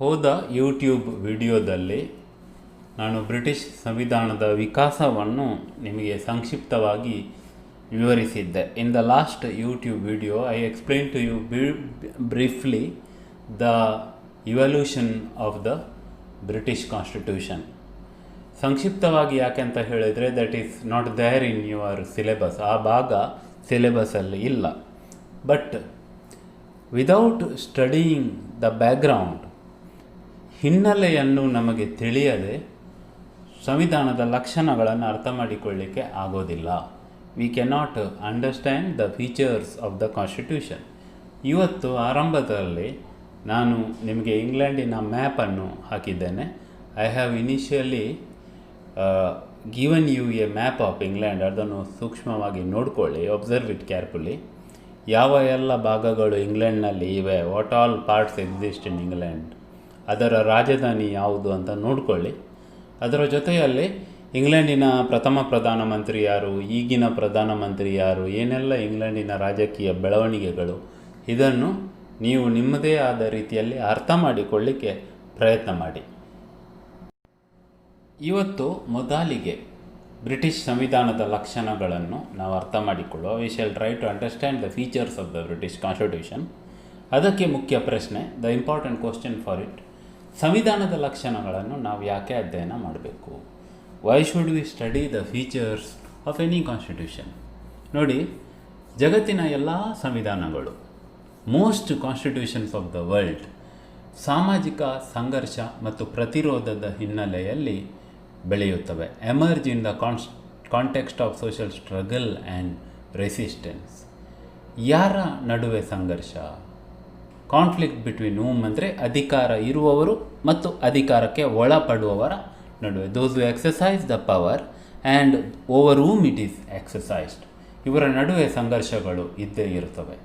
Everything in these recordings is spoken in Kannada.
ಹೋದ ಯೂಟ್ಯೂಬ್ ವಿಡಿಯೋದಲ್ಲಿ ನಾನು ಬ್ರಿಟಿಷ್ ಸಂವಿಧಾನದ ವಿಕಾಸವನ್ನು ನಿಮಗೆ ಸಂಕ್ಷಿಪ್ತವಾಗಿ ವಿವರಿಸಿದ್ದೆ. In the last YouTube video I explain to you briefly the evolution of the British constitution. ಸಂಕ್ಷಿಪ್ತವಾಗಿ ಯಾಕೆ ಅಂತ ಹೇಳಿದರೆ that is not there in your syllabus. ಆ ಭಾಗ ಸಿಲೆಬಸಲ್ಲಿ ಇಲ್ಲ. But without studying the background, ಹಿನ್ನೆಲೆಯನ್ನು ನಮಗೆ ತಿಳಿಯದೆ ಸಂವಿಧಾನದ ಲಕ್ಷಣಗಳನ್ನು ಅರ್ಥ ಮಾಡಿಕೊಳ್ಳಿಕ್ಕೆ ಆಗೋದಿಲ್ಲ. We cannot understand the features of the constitution. ಇವತ್ತು ಆರಂಭದಲ್ಲಿ ನಾನು ನಿಮಗೆ ಇಂಗ್ಲೆಂಡಿನ ಮ್ಯಾಪನ್ನು ಹಾಕಿದ್ದೇನೆ. I have initially given you A map of England. ಅದನ್ನು ಸೂಕ್ಷ್ಮವಾಗಿ ನೋಡಿಕೊಳ್ಳಿ, ಒಬ್ಸರ್ವ್ ಇಟ್ ಕೇರ್ಫುಲಿ. ಯಾವ ಎಲ್ಲ ಭಾಗಗಳು ಇಂಗ್ಲೆಂಡ್ನಲ್ಲಿ ಇವೆ, what all parts exist in England, ಅದರ ರಾಜಧಾನಿ ಯಾವುದು ಅಂತ ನೋಡಿಕೊಳ್ಳಿ. ಅದರ ಜೊತೆಯಲ್ಲಿ ಇಂಗ್ಲೆಂಡಿನ ಪ್ರಥಮ ಪ್ರಧಾನಮಂತ್ರಿ ಯಾರು, ಈಗಿನ ಪ್ರಧಾನಮಂತ್ರಿ ಯಾರು, ಏನೆಲ್ಲ ಇಂಗ್ಲೆಂಡಿನ ರಾಜಕೀಯ ಬೆಳವಣಿಗೆಗಳು, ಇದನ್ನು ನೀವು ನಿಮ್ಮದೇ ಆದ ರೀತಿಯಲ್ಲಿ ಅರ್ಥ ಮಾಡಿಕೊಳ್ಳಿಕ್ಕೆ ಪ್ರಯತ್ನ ಮಾಡಿ. ಇವತ್ತು ಮೊದಲಿಗೆ ಬ್ರಿಟಿಷ್ ಸಂವಿಧಾನದ ಲಕ್ಷಣಗಳನ್ನು ನಾವು ಅರ್ಥ ಮಾಡಿಕೊಳ್ಳುವ. We shall try to understand the features of the British constitution. ಅದಕ್ಕೆ ಮುಖ್ಯ ಪ್ರಶ್ನೆ, the important question for it, ಸಂವಿಧಾನದ ಲಕ್ಷಣಗಳನ್ನು ನಾವು ಯಾಕೆ ಅಧ್ಯಯನ ಮಾಡಬೇಕು? Why should we study the features of any constitution? ನೋಡಿ, ಜಗತ್ತಿನ ಎಲ್ಲ ಸಂವಿಧಾನಗಳು, most constitutions of the world, ಸಾಮಾಜಿಕ ಸಂಘರ್ಷ ಮತ್ತು ಪ್ರತಿರೋಧದ ಹಿನ್ನೆಲೆಯಲ್ಲಿ ಬೆಳೆಯುತ್ತವೆ. Emerge in the context of social struggle and resistance. ಯಾರ ನಡುವೆ ಸಂಘರ್ಷ? ಕಾನ್ಫ್ಲಿಕ್ಟ್ ಬಿಟ್ವೀನ್ whom ಅಂದರೆ ಅಧಿಕಾರ ಇರುವವರು ಮತ್ತು ಅಧಿಕಾರಕ್ಕೆ ಒಳಪಡುವವರ ನಡುವೆ. Those who exercise the power and over whom it is exercised. ಇವರ ನಡುವೆ ಸಂಘರ್ಷಗಳು ಇದ್ದೇ ಇರುತ್ತವೆ.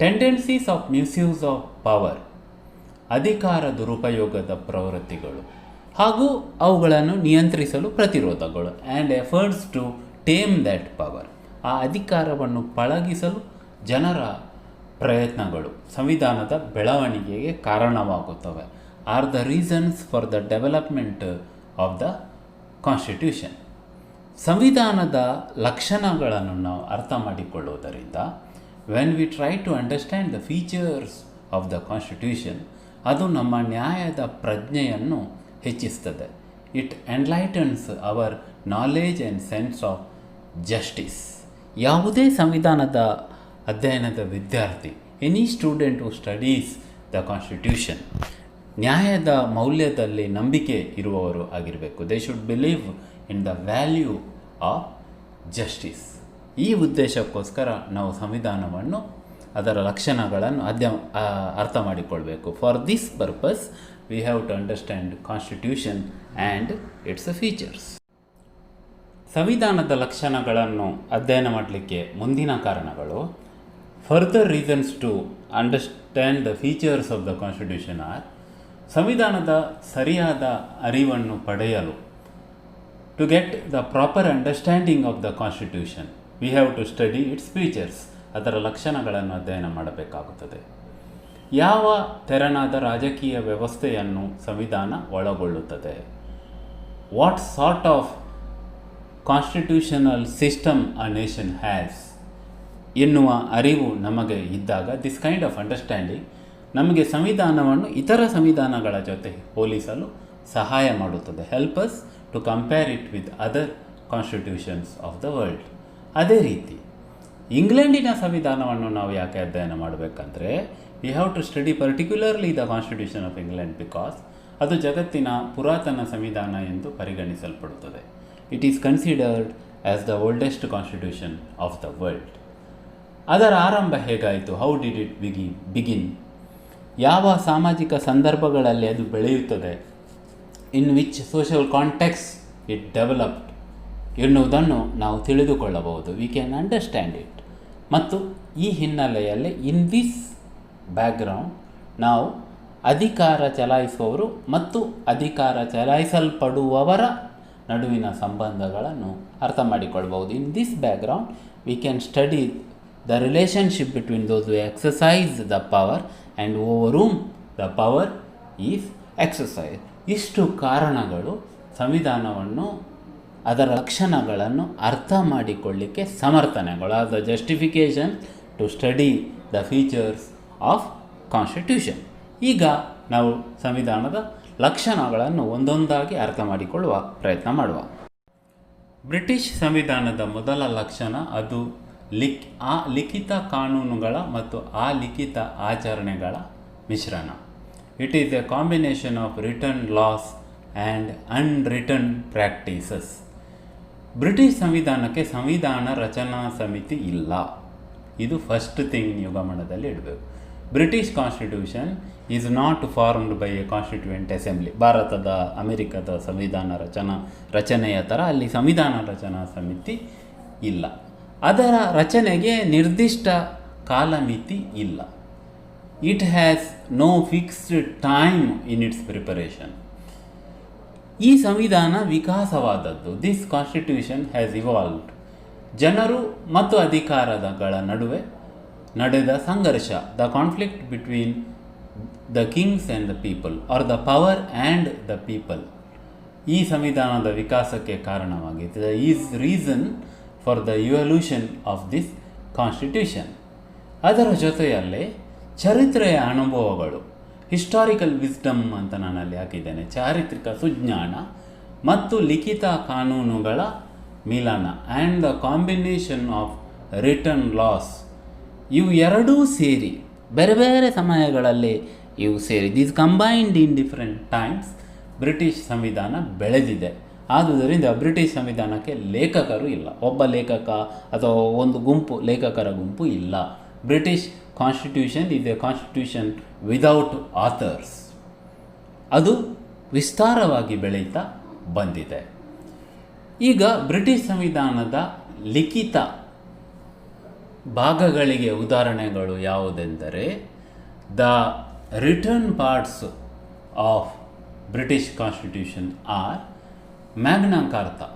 Tendencies of misuse of power, ಅಧಿಕಾರ ದುರುಪಯೋಗದ ಪ್ರವೃತ್ತಿಗಳು ಹಾಗೂ ಅವುಗಳನ್ನು ನಿಯಂತ್ರಿಸಲು ಪ್ರತಿರೋಧಗಳು. And efforts to tame that power, ಆ ಅಧಿಕಾರವನ್ನು ಪಳಗಿಸಲು ಜನರ ಪ್ರಯತ್ನಗಳು ಸಂವಿಧಾನದ ಬೆಳವಣಿಗೆಗೆ ಕಾರಣವಾಗುತ್ತವೆ. Are the reasons for the development of the constitution. ಸಂವಿಧಾನದ ಲಕ್ಷಣಗಳನ್ನು ನಾವು ಅರ್ಥ ಮಾಡಿಕೊಳ್ಳುವುದರಿಂದ, when we try to understand the features of the constitution, ಅದು ನಮ್ಮ ನ್ಯಾಯದ ಪ್ರಜ್ಞೆಯನ್ನು ಹೆಚ್ಚಿಸ್ತದೆ. It enlightens our knowledge and sense of justice. ಯಾವುದೇ ಸಂವಿಧಾನದ ಅಧ್ಯಯನದ ವಿದ್ಯಾರ್ಥಿ, any student who studies the constitution, ನ್ಯಾಯದ ಮೌಲ್ಯದಲ್ಲಿ ನಂಬಿಕೆ ಇರುವವರು ಆಗಿರಬೇಕು. They should believe in the value of justice. ಈ ಉದ್ದೇಶಕ್ಕೋಸ್ಕರ ನಾವು ಸಂವಿಧಾನವನ್ನು, ಅದರ ಲಕ್ಷಣಗಳನ್ನು ಅರ್ಥ ಮಾಡಿಕೊಳ್ಬೇಕು. For this purpose we have to understand constitution and its features. ಸಂವಿಧಾನದ ಲಕ್ಷಣಗಳನ್ನು ಅಧ್ಯಯನ ಮಾಡಲಿಕ್ಕೆ ಮುಂದಿನ ಕಾರಣಗಳು, further reasons to understand the features of the constitution R, ಸಂವಿಧಾನದ ಸರಿಯಾದ ಅರಿವನ್ನು ಪಡೆಯಲು, to get the proper understanding of the constitution we have to study its features. ಅದರ ಲಕ್ಷಣಗಳನ್ನು ಅಧ್ಯಯನ ಮಾಡಬೇಕಾಗುತ್ತದೆ. ಯಾವ ತೆರನಾದ ರಾಜಕೀಯ ವ್ಯವಸ್ಥೆಯನ್ನು ಸಂವಿಧಾನ ಒಳಗೊಳ್ಳುತ್ತದೆ? What sort of constitutional system a nation has ಎನ್ನುವ ಅರಿವು ನಮಗೆ ಇದ್ದಾಗ, ದಿಸ್ ಕೈಂಡ್ ಆಫ್ ಅಂಡರ್ಸ್ಟ್ಯಾಂಡಿಂಗ್ ನಮಗೆ ಸಂವಿಧಾನವನ್ನು ಇತರ ಸಂವಿಧಾನಗಳ ಜೊತೆ ಹೋಲಿಸಲು ಸಹಾಯ ಮಾಡುತ್ತದೆ. Help us to compare it with other constitutions of the world. ಅದೇ ರೀತಿ ಇಂಗ್ಲೆಂಡಿನ ಸಂವಿಧಾನವನ್ನು ನಾವು ಯಾಕೆ ಅಧ್ಯಯನ ಮಾಡಬೇಕಂದ್ರೆ, we have to study particularly the constitution of England because ಅದು ಜಗತ್ತಿನ ಪುರಾತನ ಸಂವಿಧಾನ ಎಂದು ಪರಿಗಣಿಸಲ್ಪಡುತ್ತದೆ. It is considered as the oldest constitution of the world. ಅದರ ಆರಂಭ ಹೇಗಾಯಿತು? How did it begin? ಯಾವ ಸಾಮಾಜಿಕ ಸಂದರ್ಭಗಳಲ್ಲಿ ಅದು ಬೆಳೆಯುತ್ತದೆ? In which social context it developed ಎನ್ನುವುದನ್ನು ನಾವು ತಿಳಿದುಕೊಳ್ಳಬಹುದು. We can understand it. ಮತ್ತು ಈ ಹಿನ್ನೆಲೆಯಲ್ಲಿ, ಇನ್ ದಿಸ್ ಬ್ಯಾಕ್ಗ್ರೌಂಡ್, ನಾವು ಅಧಿಕಾರ ಚಲಾಯಿಸುವವರು ಮತ್ತು ಅಧಿಕಾರ ಚಲಾಯಿಸಲ್ಪಡುವವರ ನಡುವಿನ ಸಂಬಂಧಗಳನ್ನು ಅರ್ಥ ಮಾಡಿಕೊಳ್ಬಹುದು. In this background we can study the relationship between those who exercise the power and over whom the power is exercise. ಇಷ್ಟು ಕಾರಣಗಳು ಸಂವಿಧಾನವನ್ನು ಅದರ ಲಕ್ಷಣಗಳನ್ನು ಅರ್ಥ ಮಾಡಿಕೊಳ್ಳಿಕ್ಕೆ ಸಮರ್ಥನೆಗಳು are the justification to study the features of constitution. ಈಗ ನಾವು ಸಂವಿಧಾನದ ಲಕ್ಷಣಗಳನ್ನು ಒಂದೊಂದಾಗಿ ಅರ್ಥ ಮಾಡಿಕೊಳ್ಳುವ ಪ್ರಯತ್ನ ಮಾಡುವ. ಬ್ರಿಟಿಷ್ ಸಂವಿಧಾನದ ಮೊದಲ ಲಕ್ಷಣ ಅದು ಲಿಖಿತ ಕಾನೂನುಗಳ ಮತ್ತು ಅಲಿಖಿತ ಆಚರಣೆಗಳ ಮಿಶ್ರಣ. It is a combination of written laws and unwritten practices. British ಸಂವಿಧಾನಕ್ಕೆ ಸಂವಿಧಾನ ರಚನಾ ಸಮಿತಿ ಇಲ್ಲ. ಇದು ಫಸ್ಟ್ ಥಿಂಗ್ ನೀವು ಗಮನದಲ್ಲಿ ಇಡಬೇಕು. British constitution is not formed by A constituent assembly. ಭಾರತದ ಅಮೆರಿಕದ ಸಂವಿಧಾನ ರಚನೆಯ ಥರ ಅಲ್ಲಿ ಸಂವಿಧಾನ ರಚನಾ ಸಮಿತಿ ಇಲ್ಲ. ಅದರ ರಚನೆಗೆ ನಿರ್ದಿಷ್ಟ ಕಾಲಮಿತಿ ಇಲ್ಲ. It has no fixed time in its preparation. ಈ ಸಂವಿಧಾನ ವಿಕಾಸವಾದದ್ದು. This constitution has evolved. ಜನರು ಮತ್ತು ಅಧಿಕಾರಗಳ ನಡುವೆ ನಡೆದ ಸಂಘರ್ಷ, the conflict between the kings and the people or the power and the people, ಈ ಸಂವಿಧಾನದ ವಿಕಾಸಕ್ಕೆ ಕಾರಣವಾಗಿದೆ. Is reason for the evolution of this constitution. ಅದರ ಜೊತೆಯಲ್ಲೇ ಚರಿತ್ರೆಯ ಅನುಭವಗಳು, ಹಿಸ್ಟಾರಿಕಲ್ ವಿಸ್ಡಮ್ ಅಂತ ನಾನಲ್ಲಿ ಹಾಕಿದ್ದೇನೆ, ಚಾರಿತ್ರಿಕ ಸುಜ್ಞಾನ ಮತ್ತು ಲಿಖಿತ ಕಾನೂನುಗಳ ಮಿಲನ and the combination of written laws, ಇವು ಎರಡೂ ಸೇರಿ ಬೇರೆ ಬೇರೆ ಸಮಯಗಳಲ್ಲಿ ಇವು ಸೇರಿ these combined in different times British ಸಂವಿಧಾನ ಬೆಳೆದಿದೆ. ಆದುದರಿಂದ ಬ್ರಿಟಿಷ್ ಸಂವಿಧಾನಕ್ಕೆ ಲೇಖಕರು ಇಲ್ಲ. ಒಬ್ಬ ಲೇಖಕ ಅಥವಾ ಒಂದು ಗುಂಪು ಲೇಖಕರ ಗುಂಪು ಇಲ್ಲ. British constitution is A constitution without author's. ಅದು ವಿಸ್ತಾರವಾಗಿ ಬೆಳೀತಾ ಬಂದಿದೆ. ಈಗ ಬ್ರಿಟಿಷ್ ಸಂವಿಧಾನದ ಲಿಖಿತ ಭಾಗಗಳಿಗೆ ಉದಾಹರಣೆಗಳು ಯಾವುದೆಂದರೆ, the written parts of British constitution are Magna Carta,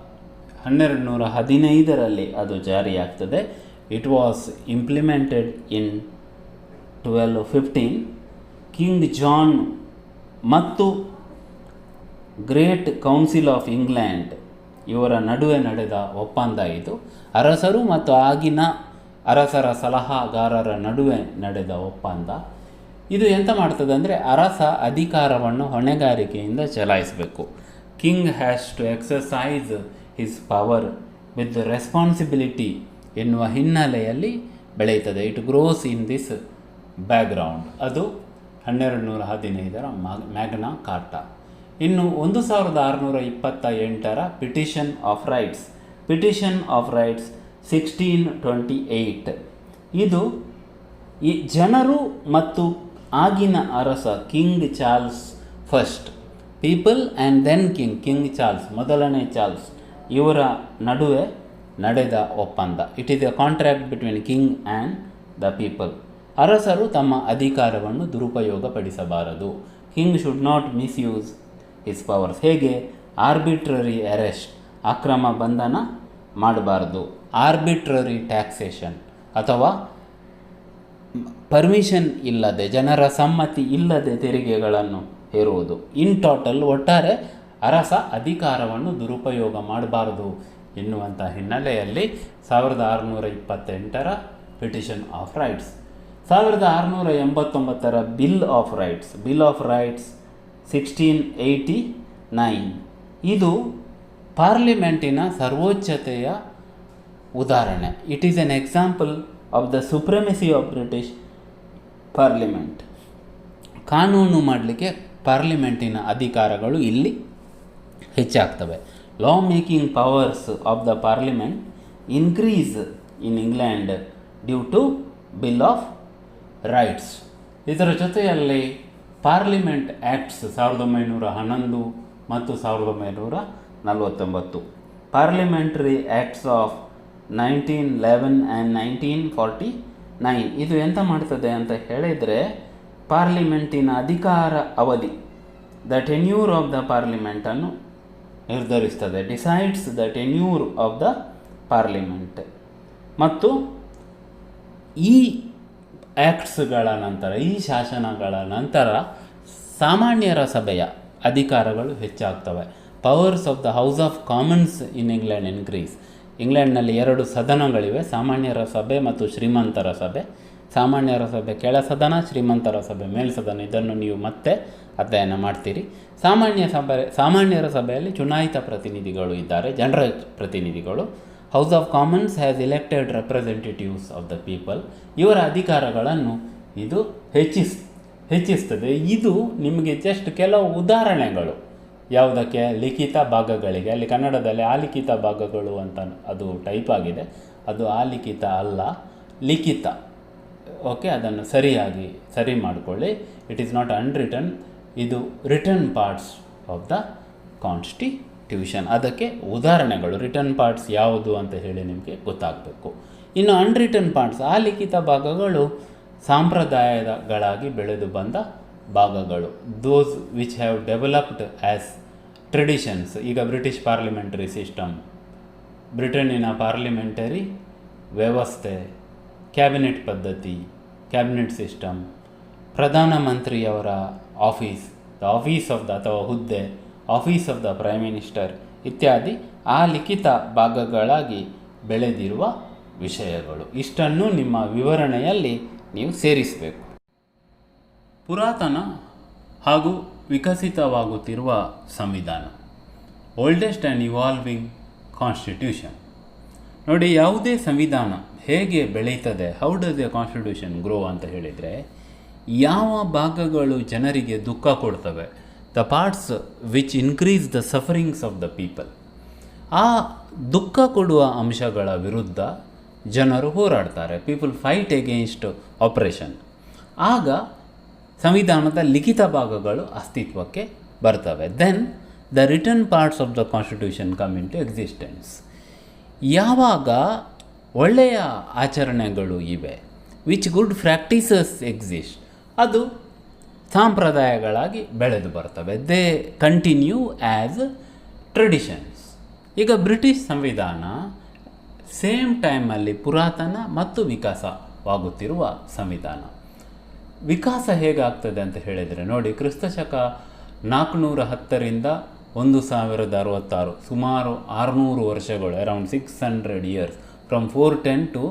1215 ಅದು ಜಾರಿಯಾಗ್ತದೆ. It was implemented in 1215. King John ಮತ್ತು ಗ್ರೇಟ್ ಕೌನ್ಸಿಲ್ ಆಫ್ ಇಂಗ್ಲೆಂಡ್ ಇವರ ನಡುವೆ ನಡೆದ ಒಪ್ಪಂದ ಇದು. ಅರಸರು ಮತ್ತು ಆಗಿನ ಅರಸರ ಸಲಹಾಗಾರರ ನಡುವೆ ನಡೆದ ಒಪ್ಪಂದ ಇದು. ಎಂತ ಮಾಡ್ತದೆ ಅಂದರೆ, ಅರಸ ಅಧಿಕಾರವನ್ನು ಹೊಣೆಗಾರಿಕೆಯಿಂದ ಚಲಾಯಿಸಬೇಕು. King has to exercise his power with responsibility ಎನ್ನುವ ಹಿನ್ನೆಲೆಯಲ್ಲಿ ಬೆಳೆಯುತ್ತದೆ. It grows in this background. ಅದು 1215 ಮ್ಯಾಗ್ನಾ ಕಾರ್ಟಾ. ಇನ್ನು 1628 ಪಿಟಿಷನ್ ಆಫ್ ರೈಟ್ಸ್, 1628. ಇದು ಈ ಜನರು ಮತ್ತು ಆಗಿನ ಅರಸ King Charles First, people and then King Charles, ಮೊದಲನೇ ಚಾರ್ಲ್ಸ್ ಇವರ ನಡುವೆ ನಡೆದ ಒಪ್ಪಂದ. It is a contract between king and the people. ಅರಸರು ತಮ್ಮ ಅಧಿಕಾರವನ್ನು ದುರುಪಯೋಗಪಡಿಸಬಾರದು. King should not misuse his powers. ಹೇಗೆ? ಆರ್ಬಿಟ್ರರಿ ಅರೆಸ್ಟ್, ಅಕ್ರಮ ಬಂಧನ ಮಾಡಬಾರ್ದು. ಆರ್ಬಿಟ್ರರಿ ಟ್ಯಾಕ್ಸೇಷನ್ ಅಥವಾ ಪರ್ಮಿಷನ್ ಇಲ್ಲದೆ, ಜನರ ಸಮ್ಮತಿ ಇಲ್ಲದೆ ತೆರಿಗೆಗಳನ್ನು ಹೇರುವುದು. ಇನ್ ಟೋಟಲ್ ಒಟ್ಟಾರೆ ಅರಸ ಅಧಿಕಾರವನ್ನು ದುರುಪಯೋಗ ಮಾಡಬಾರದು ಎನ್ನುವಂಥ ಹಿನ್ನೆಲೆಯಲ್ಲಿ 1628 Petition of Rights, 1689 Bill of Rights 1689. ಇದು ಪಾರ್ಲಿಮೆಂಟಿನ ಸರ್ವೋಚ್ಚತೆಯ ಉದಾಹರಣೆ. It is an example of the supremacy of British parliament. ಕಾನೂನು ಮಾಡಲಿಕ್ಕೆ ಪಾರ್ಲಿಮೆಂಟಿನ ಅಧಿಕಾರಗಳು ಇಲ್ಲಿ ಹೆಚ್ಚಾಗ್ತವೆ. Law making powers of the parliament increase in England due to Bill of Rights. ಇದರ ಜೊತೆಯಲ್ಲಿ ಪಾರ್ಲಿಮೆಂಟ್ ಆ್ಯಕ್ಟ್ಸ್ 1911 ಮತ್ತು 1949, ಪಾರ್ಲಿಮೆಂಟರಿ ಆ್ಯಕ್ಟ್ಸ್ ಆಫ್ 1911 ಆ್ಯಂಡ್ 1949. ಇದು ಎಂತ ಮಾಡ್ತದೆ ಅಂತ ಹೇಳಿದರೆ, ಪಾರ್ಲಿಮೆಂಟಿನ ಅಧಿಕಾರ ಅವಧಿ, ದ ಟೆನ್ಯೂರ್ ಆಫ್ ದ ಪಾರ್ಲಿಮೆಂಟನ್ನು ನಿರ್ಧರಿಸ್ತದೆ. Decides the tenure of the parliament. ಮತ್ತು ಈ ಆ್ಯಕ್ಟ್ಸ್ಗಳ ನಂತರ, ಈ ಶಾಸನಗಳ ನಂತರ ಸಾಮಾನ್ಯರ ಸಭೆಯ ಅಧಿಕಾರಗಳು ಹೆಚ್ಚಾಗ್ತವೆ. Powers of the House of Commons in England increase. ಇಂಗ್ಲೆಂಡ್ನಲ್ಲಿ 2 ಸದನಗಳಿವೆ, ಸಾಮಾನ್ಯರ ಸಭೆ ಮತ್ತು ಶ್ರೀಮಂತರ ಸಭೆ. ಸಾಮಾನ್ಯರ ಸಭೆ ಕೆಳ ಸದನ, ಶ್ರೀಮಂತರ ಸಭೆ ಮೇಲ್ಸದನ. ಇದನ್ನು ನೀವು ಮತ್ತೆ ಅಧ್ಯಯನ ಮಾಡ್ತೀರಿ. ಸಾಮಾನ್ಯರ ಸಭೆಯಲ್ಲಿ ಚುನಾಯಿತ ಪ್ರತಿನಿಧಿಗಳು ಇದ್ದಾರೆ, ಜನರ ಪ್ರತಿನಿಧಿಗಳು. House of Commons has elected representatives of the people. ಇವರ ಅಧಿಕಾರಗಳನ್ನು ಇದು ಹೆಚ್ಚಿಸ್ತದೆ. ಇದು ನಿಮಗೆ ಜಸ್ಟ್ ಕೆಲವು ಉದಾಹರಣೆಗಳು. ಯಾವುದಕ್ಕೆ? ಲಿಖಿತ ಭಾಗಗಳಿಗೆ. ಅಲ್ಲಿ ಕನ್ನಡದಲ್ಲಿ ಆಲಿಖಿತ ಭಾಗಗಳು ಅಂತ ಅದು ಟೈಪ್ ಆಗಿದೆ, ಅದು ಆಲಿಖಿತ ಅಲ್ಲ, ಲಿಖಿತ. ಓಕೆ, ಅದನ್ನು ಸರಿ ಮಾಡಿಕೊಳ್ಳಿ. ಇಟ್ ಈಸ್ ನಾಟ್ ಅನ್ರಿಟನ್, ಇದು return parts of the constitution. ಅದಕ್ಕೆ ಉದಾಹರಣೆಗಳು. ರಿಟರ್ನ್ ಪಾರ್ಟ್ಸ್ ಯಾವುದು ಅಂತ ಹೇಳಿ ನಿಮಗೆ ಗೊತ್ತಾಗಬೇಕು. ಇನ್ನು ಅನ್ರಿಟನ್ ಪಾರ್ಟ್ಸ್, ಆಲಿಖಿತ ಭಾಗಗಳು ಸಂಪ್ರದಾಯಗಳಾಗಿ ಬೆಳೆದು ಬಂದ ಭಾಗಗಳು. ದೋಸ್ which have developed as traditions. ಈಗ ಬ್ರಿಟಿಷ್ ಪಾರ್ಲಿಮೆಂಟರಿ ಸಿಸ್ಟಮ್, ಬ್ರಿಟನ್ನಿನ ಪಾರ್ಲಿಮೆಂಟರಿ ವ್ಯವಸ್ಥೆ, ಕ್ಯಾಬಿನೆಟ್ ಪದ್ಧತಿ, ಕ್ಯಾಬಿನೆಟ್ ಸಿಸ್ಟಮ್, ಪ್ರಧಾನಮಂತ್ರಿಯವರ office, the office of the ಅಥವಾ ಹುದ್ದೆ, office of the prime minister ಇತ್ಯಾದಿ ಆ ಲಿಖಿತ ಭಾಗಗಳಾಗಿ ಬೆಳೆದಿರುವ ವಿಷಯಗಳು. ಇಷ್ಟನ್ನು ನಿಮ್ಮ ವಿವರಣೆಯಲ್ಲಿ ನೀವು ಸೇರಿಸಬೇಕು. ಪುರಾತನ ಹಾಗೂ ವಿಕಸಿತವಾಗುತ್ತಿರುವ ಸಂವಿಧಾನ, ಓಲ್ಡೆಸ್ಟ್ ಆ್ಯಂಡ್ ಇವಾಲ್ವಿಂಗ್ ಕಾನ್ಸ್ಟಿಟ್ಯೂಷನ್. ನೋಡಿ, ಯಾವುದೇ ಸಂವಿಧಾನ ಹೇಗೆ ಬೆಳೀತದೆ, how does a constitution grow ಅಂತ ಹೇಳಿದರೆ, ಯಾವ ಭಾಗಗಳು ಜನರಿಗೆ ದುಃಖ ಕೊಡ್ತವೆ, the parts which increase the sufferings of the people, ಆ ದುಃಖ ಕೊಡುವ ಅಂಶಗಳ ವಿರುದ್ಧ ಜನರು ಹೋರಾಡ್ತಾರೆ. People fight against oppression. ಆಗ ಸಂವಿಧಾನದ ಲಿಖಿತ ಭಾಗಗಳು ಅಸ್ತಿತ್ವಕ್ಕೆ ಬರ್ತವೆ. Then the written parts of the constitution come in to existence. ಯಾವಾಗ ಒಳ್ಳೆಯ ಆಚರಣೆಗಳು ಇವೆ, ವಿಚ್ ಗುಡ್ ಪ್ರಾಕ್ಟೀಸಸ್ ಎಕ್ಸಿಸ್ಟ್, ಅದು ಸಂಪ್ರದಾಯಗಳಾಗಿ ಬೆಳೆದು ಬರ್ತವೆ. They continue as traditions. ಈಗ ಬ್ರಿಟಿಷ್ ಸಂವಿಧಾನ ಸೇಮ್ ಟೈಮಲ್ಲಿ ಪುರಾತನ ಮತ್ತು ವಿಕಾಸವಾಗುತ್ತಿರುವ ಸಂವಿಧಾನ. ವಿಕಾಸ ಹೇಗಾಗ್ತದೆ ಅಂತ ಹೇಳಿದರೆ ನೋಡಿ, ಕ್ರಿಸ್ತಶಕ 410ರಿಂದ 1066, ಸುಮಾರು 600 ವರ್ಷಗಳು, around 600 years, from 410 to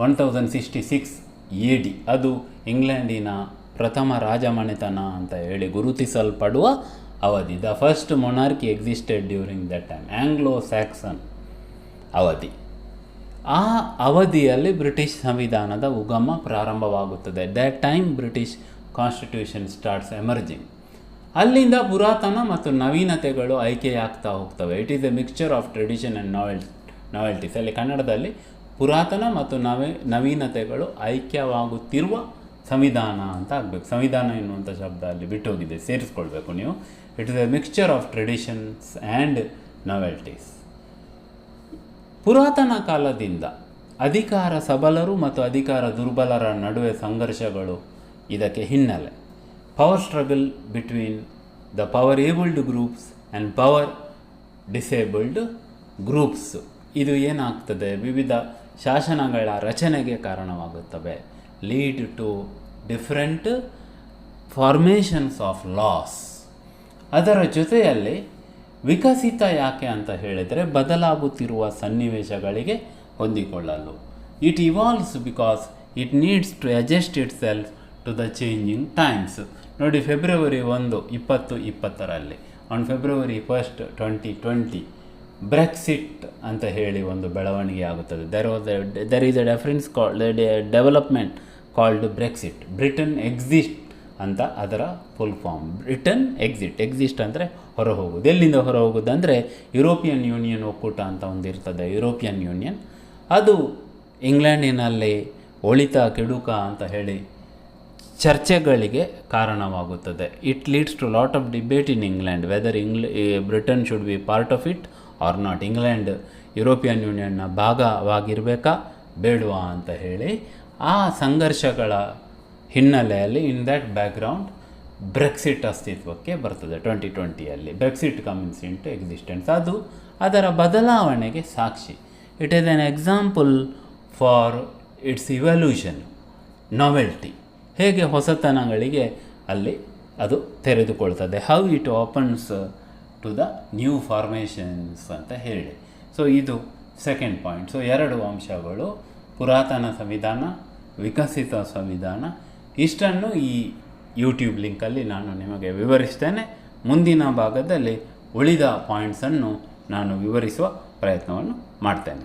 1066 AD. ಅದು ಇಂಗ್ಲೆಂಡಿನ ಪ್ರಥಮ ರಾಜಮನೆತನ ಅಂತ ಹೇಳಿ ಗುರುತಿಸಲ್ಪಡುವ ಅವಧಿ. The first monarchy existed during that time, Anglo Saxon ಅವಧಿ. ಆ ಅವಧಿಯಲ್ಲಿ ಬ್ರಿಟಿಷ್ ಸಂವಿಧಾನದ ಉಗಮ ಪ್ರಾರಂಭವಾಗುತ್ತದೆ. That time British constitution starts emerging. ಅಲ್ಲಿಂದ ಪುರಾತನ ಮತ್ತು ನವೀನತೆಗಳು ಆಯ್ಕೆಯಾಗ್ತಾ ಹೋಗ್ತವೆ. It is a mixture of tradition and novelties. ಅಲ್ಲಿ ಕನ್ನಡದಲ್ಲಿ ಪುರಾತನ ಮತ್ತು ನವೀನತೆಗಳು ಐಕ್ಯವಾಗುತ್ತಿರುವ ಸಂವಿಧಾನ ಅಂತ ಆಗಬೇಕು. ಸಂವಿಧಾನ ಎನ್ನುವಂಥ ಶಬ್ದ ಅಲ್ಲಿ ಬಿಟ್ಟೋಗಿದೆ, ಸೇರಿಸ್ಕೊಳ್ಬೇಕು ನೀವು. It is a mixture of traditions and novelties. ಪುರಾತನ ಕಾಲದಿಂದ ಅಧಿಕಾರ ಸಬಲರು ಮತ್ತು ಅಧಿಕಾರ ದುರ್ಬಲರ ನಡುವೆ ಸಂಘರ್ಷಗಳು ಇದಕ್ಕೆ ಹಿನ್ನೆಲೆ. Power struggle between the power abled groups and power disabled groups. ಇದು ಏನಾಗ್ತದೆ, ವಿವಿಧ ಶಾಸನಗಳ ರಚನೆಗೆ ಕಾರಣವಾಗುತ್ತವೆ. Lead to different formations of laws. ಅದರ ಜೊತೆಯಲ್ಲಿ ವಿಕಸಿತ ಯಾಕೆ ಅಂತ ಹೇಳಿದರೆ, ಬದಲಾಗುತ್ತಿರುವ ಸನ್ನಿವೇಶಗಳಿಗೆ ಹೊಂದಿಕೊಳ್ಳಲು. It evolves because it needs to adjust itself to the changing times. ನೋಡಿ, ಫೆಬ್ರವರಿ 1, 2020ರಲ್ಲಿ, ಆನ್ ಫೆಬ್ರವರಿ 1, 2020 ಬ್ರೆಕ್ಸಿಟ್ ಅಂತ ಹೇಳಿ ಒಂದು ಬೆಳವಣಿಗೆ ಆಗುತ್ತದೆ. There is a difference called development called Brexit. Britain exist ಅಂತ ಅದರ ಫುಲ್ ಫಾರ್ಮ್. ಬ್ರಿಟನ್ ಎಕ್ಸಿಸ್ಟ್ ಅಂದರೆ ಹೊರ ಹೋಗೋದು. ಎಲ್ಲಿಂದ ಹೊರ ಹೋಗೋದು ಅಂದರೆ ಯುರೋಪಿಯನ್ ಯೂನಿಯನ್ ಒಕ್ಕೂಟ ಅಂತ ಒಂದಿರ್ತದೆ, ಯುರೋಪಿಯನ್ ಯೂನಿಯನ್. ಅದು ಇಂಗ್ಲೆಂಡಿನಲ್ಲಿ ಒಳಿತ ಕೆಡುಕ ಅಂತ ಹೇಳಿ ಚರ್ಚೆಗಳಿಗೆ ಕಾರಣವಾಗುತ್ತದೆ. It leads to lot of debate in England whether Britain should be part of it or not. England European ಯೂನಿಯನ್ನ ಭಾಗವಾಗಿರಬೇಕಾ ಬೇಡವಾ ಅಂತ ಹೇಳಿ ಆ ಸಂಘರ್ಷಗಳ ಹಿನ್ನೆಲೆಯಲ್ಲಿ ಇನ್ ದ್ಯಾಟ್ ಬ್ಯಾಕ್ಗ್ರೌಂಡ್ ಬ್ರೆಕ್ಸಿಟ್ ಅಸ್ತಿತ್ವಕ್ಕೆ ಬರ್ತದೆ. 2020ಯಲ್ಲಿ Brexit comes in to existence. ಅದು ಅದರ ಬದಲಾವಣೆಗೆ ಸಾಕ್ಷಿ. It is an example for its evolution, novelty. ಹೇಗೆ ಹೊಸತನಗಳಿಗೆ ಅಲ್ಲಿ ಅದು ತೆರೆದುಕೊಳ್ತದೆ. How it opens to the new formations ಅಂತ ಹೇಳಿ. ಸೊ ಇದು ಸೆಕೆಂಡ್ ಪಾಯಿಂಟ್. ಸೊ 2 ಅಂಶಗಳು, ಪುರಾತನ ಸಂವಿಧಾನ, ವಿಕಸಿತ ಸಂವಿಧಾನ. ಇಷ್ಟನ್ನು ಈ ಯೂಟ್ಯೂಬ್ ಲಿಂಕಲ್ಲಿ ನಾನು ನಿಮಗೆ ವಿವರಿಸ್ತೇನೆ. ಮುಂದಿನ ಭಾಗದಲ್ಲಿ ಉಳಿದ ಪಾಯಿಂಟ್ಸನ್ನು ನಾನು ವಿವರಿಸುವ ಪ್ರಯತ್ನವನ್ನು ಮಾಡ್ತೇನೆ.